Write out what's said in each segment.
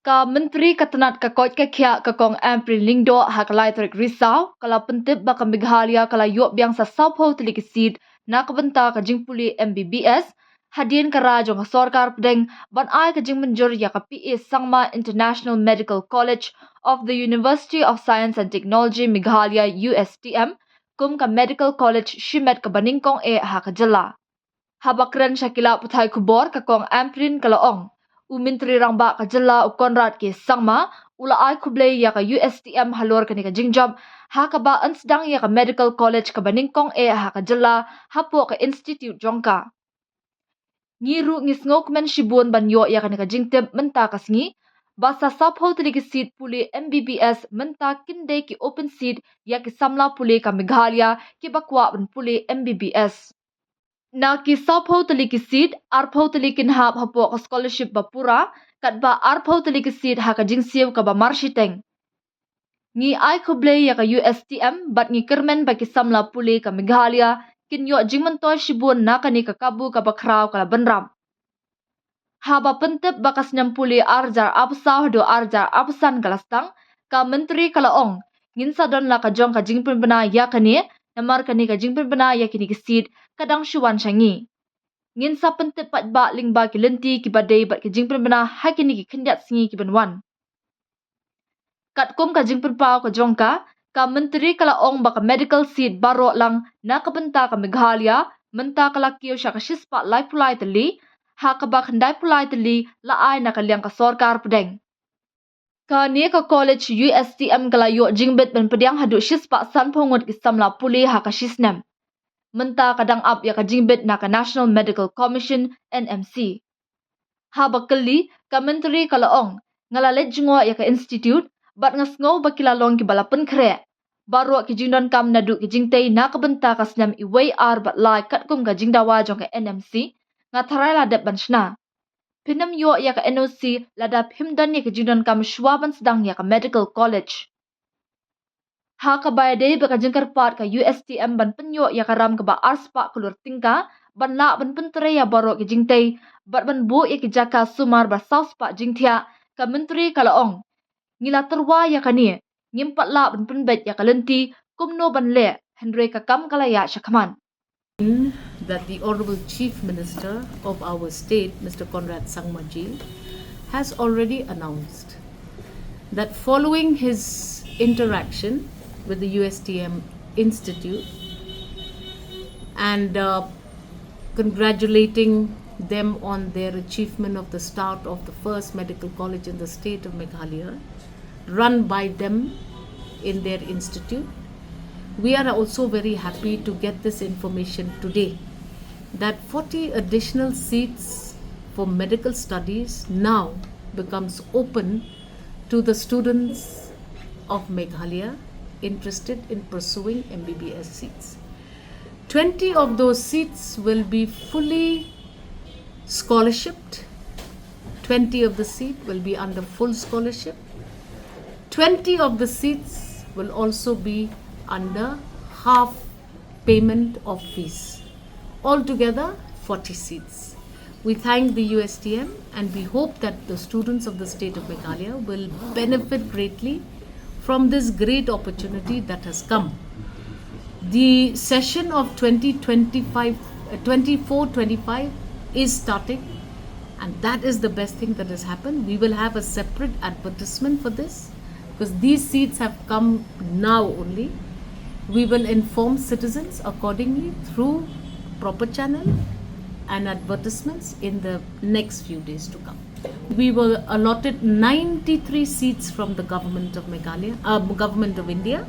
Ka Menteri Katanat ka Kot ka Kya ka Kong Amprin Lingdo hakalai tarik risau kala pentip baka Meghalaya kala yuk biang sa Sapho telikisid na kabenta ka jingpuli MBBS hadin ka rajong ka Sorkar Pdeng ban ay ka jing menjur ya ka PA Sangma Medical College of the University of Science and Technology Meghalaya USTM kum ka Medical College Shimet ka Baningkong ha ka Jylla. Habakren Shakila Puthai Kubor ka Kong Amprin kalaong. Umintri rangba ka Jylla u Konrad ke Sangma ula ay kublay ya ka USTM halor ka ni ka jingjam ha ka ba ansdang ya ka Medical College ka Baningkong ha ka Jylla hapo ka Institute jongka. Ngiru ngisngok men shibun banyo ya ka ni ka jingtib menta kasngi basa Sapho telikisid puli MBBS menta kinde ki open seat ya ki samla puli ka Meghalaya ki bakwa ban puli MBBS. Na ki Sapho telikisid arpho telikin hap hapo ka scholarship bapura kat ba arpho telikisid ha ka jingsiw ka ba marshiteng. Ngi ay kublay ya ka USTM bat ngi kermen ba ki samla puli ka Meghalaya kinyo jingmantoy shibun na ka ni ka kabu ka bakraw kala benram. Haba pentep bakas nyampuli arjar absah do arjar absan kalastang ka menteri kalaong nginsa don la ka jong ka jingpen bena ya ka ni namar ka ni ka jingpen bena ya kini kisid kadang shuwan syangi. Nginsa pentep pat ba lingba ki lenti ki badai bat ki jingpen bena ha kini ki kendiat singi ki benwan. Kat kum ka jingpen pao ka jongka ka menteri kalaong baka medical seat baro lang na kabenta ka Meghalaya menta kalakiyo siya ka shispa lai pulai tali ha ka ba khandai pulai tali laay na kaliang ka Sorkar Pdeng. Ka ni ka college USTM kalayo jingbet ben pediang hadu shispa sanpongot ki samla puli ha ka shisnem. Menta kadang up ya ka jingbet na ka National Medical Commission NMC. Ha bakali ka menteri kalaong ngalalet jingwa ya ka institute bat ngasngaw bakilalong ki balapen kre. Baro ki jingdon kam nadu ki jingtay na kabenta ka snam iway ar bat lai kat kum ka jingdawa jong ka NMC nga tharay ladap banshna. Pinam yo ya ka NOC ladap himdan ya ka jingdon kam shwaban sedang ya ka Medical College. Ha ka bayade baka jingkar pat ka USTM ban penyo ya ka ram ka ba arspa kulur tingka ban la ban pentre ya baro ki jingtay bat ban bu ya ki jaka sumar ba sauspa jingtia ka menteri kalaong. Ngila terwa ya ka ni ngimpat la ban penbet ya ka lenti kumno ban le Hendry ka kam kalaya syakaman. That the Honorable Chief Minister of our state, Mr. Conrad Sangmaji, has already announced that following his interaction with the USTM Institute and congratulating them on their achievement of the start of the first medical college in the state of Meghalaya, run by them in their institute. We are also very happy to get this information today that 40 additional seats for medical studies now becomes open to the students of Meghalaya interested in pursuing MBBS seats. 20 of those seats will be fully scholarshiped. 20 of the seat will be under full scholarship. 20 of the seats will also be under half payment of fees. Altogether 40 seats. We thank the USTM and we hope that the students of the state of Meghalaya will benefit greatly from this great opportunity that has come. The session of 24-25 is starting, and that is the best thing that has happened. We will have a separate advertisement for this because these seats have come now only. We will inform citizens accordingly through proper channel and advertisements in the next few days to come. We were allotted 93 seats from the government of Meghalaya, government of India,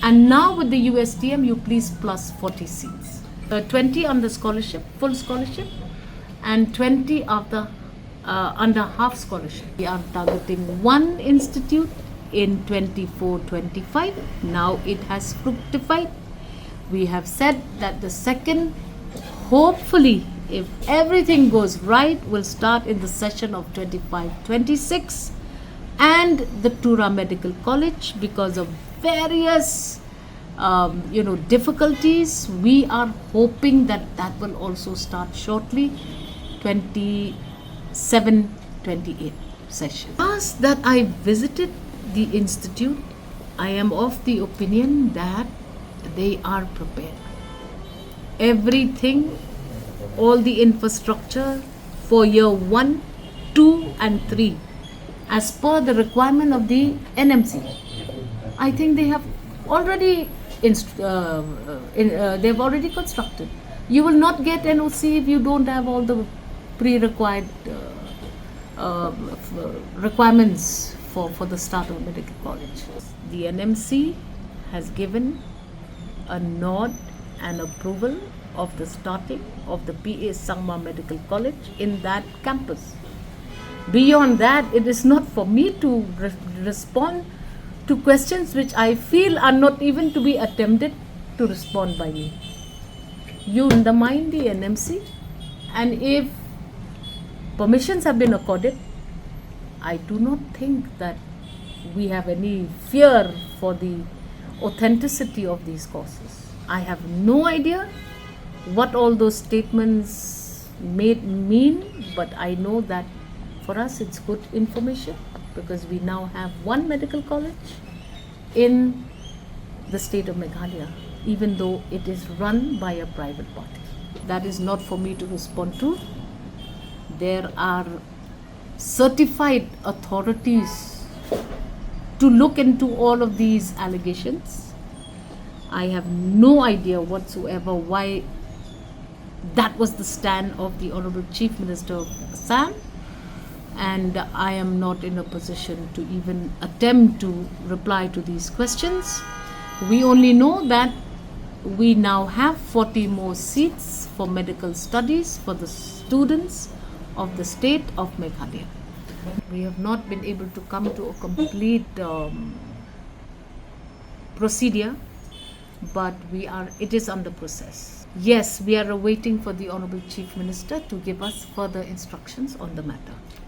and now with the USTM, you please plus 40 seats. 20 under scholarship, full scholarship, and 20 after under half scholarship. We are targeting one institute in 24-25. Now it has fructified. We have said that the second, hopefully, if everything goes right, will start in the session of 25-26, and the Tura Medical College, because of various difficulties, we are hoping that that will also start shortly, 27-28. session. As that I visited the institute, I am of the opinion that they are prepared. Everything, all the infrastructure for year 1, 2 and 3 as per the requirement of the NMC. I think they have already they've already constructed. You will not get NOC if you don't have all the pre-required requirements for the start of medical college. The NMC has given a nod and approval of the starting of the PA Sangma Medical College in that campus. Beyond that, it is not for me to respond to questions which I feel are not even to be attempted to respond by me. You undermine the NMC, and if permissions have been accorded, I do not think that we have any fear for the authenticity of these courses. I have no idea what all those statements mean, but I know that for us it's good information because we now have one medical college in the state of Meghalaya, even though it is run by a private party. That is not for me to respond to. There are certified authorities to look into all of these allegations. I have no idea whatsoever why that was the stand of the Honorable Chief Minister of Assam, and I am not in a position to even attempt to reply to these questions. We only know that we now have 40 more seats for medical studies for the students of the state of Meghalaya. We have not been able to come to a complete procedure, but it is under process. Yes, we are awaiting for the Honorable Chief Minister to give us further instructions on the matter.